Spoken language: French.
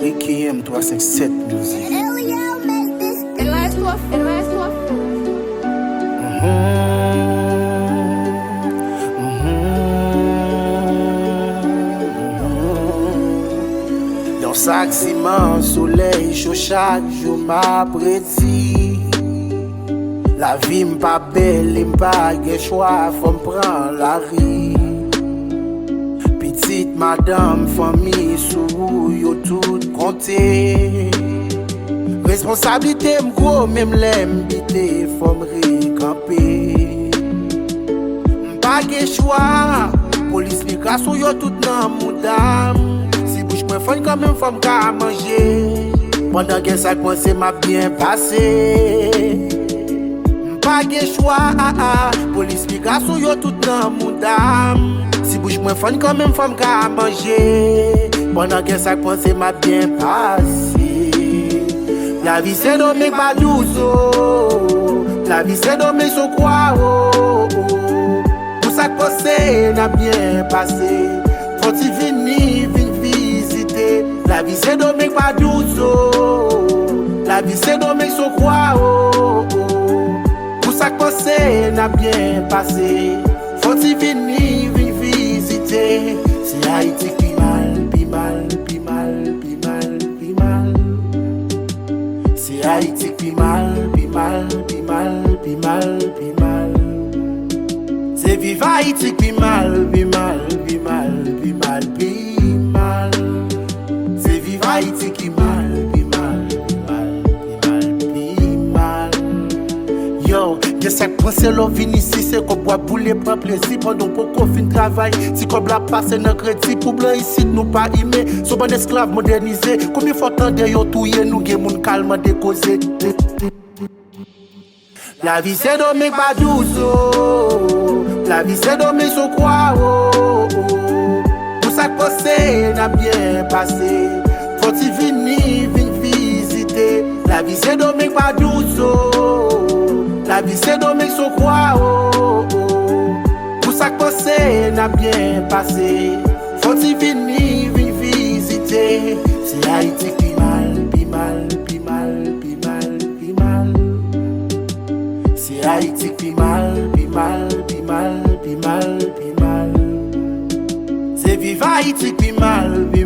EKM 357 musique. Yon sac ciment, soleil chaud chaque jour m'apprécie. La vie m'pas belle, m'pas gen choix, faut m'prendre la rue. Petite madame, famille, sous yo tout compté. Responsabilité m'gros, même l'embité, faut m'recamper. M'pas gen choix, police migration yo tout nan moudam. Si bouche moi fun quand même faut m'ka manger. Pendant que ça commence m'a bien passé. Pas de choix, police migration yo tout nan moudam. Si bouche moins fun quand même femme ka manger. Pendant que ça pense m'a bien passé. La vie c'est nommé pas douce. La vie c'est nommé so quoi. Tout ça pensé n'a bien passé. Faut-il venir visiter. La vie c'est nommé pas douce. La vie c'est nommé so quoi. Ça passé n'a bien passé. Faut-il venir visiter. C'est Haïti qui mal, pi mal, pi mal, pi mal, pi mal. C'est Haïti qui mal, pi mal, pi mal, pi mal, pi mal. C'est vive Haïti qui mal, pi mal, pi mal, pi mal, pi mal. C'est vive Haïti qui mal, pi mal, pi mal, pi mal, pi mal. Yo, que ça pense l'on vient ici, c'est qu'on boit bouler prend plaisir pendant qu'on fin travail. Si comme la passe dans crédit pour blanc ici nous pas aimer, so bon esclave modernisé. Combien faut tendre yo touyer nous gen moun calme décausé. La vie c'est dommage pas douce. La vie c'est dommage so quoi. Tout ça passé n'a bien passé. Faut-il venir visiter. La vie c'est dommage pas douce. La vie c'est dommage so quoi. Tout ça passé n'a bien passé. Faut-il venir visiter. C'est Haïti qui mal, pi mal, pi mal, pi mal, pi mal. C'est Haïti qui mal, pi mal, pi mal, pi mal, pi mal. C'est vive Haïti qui mal, pi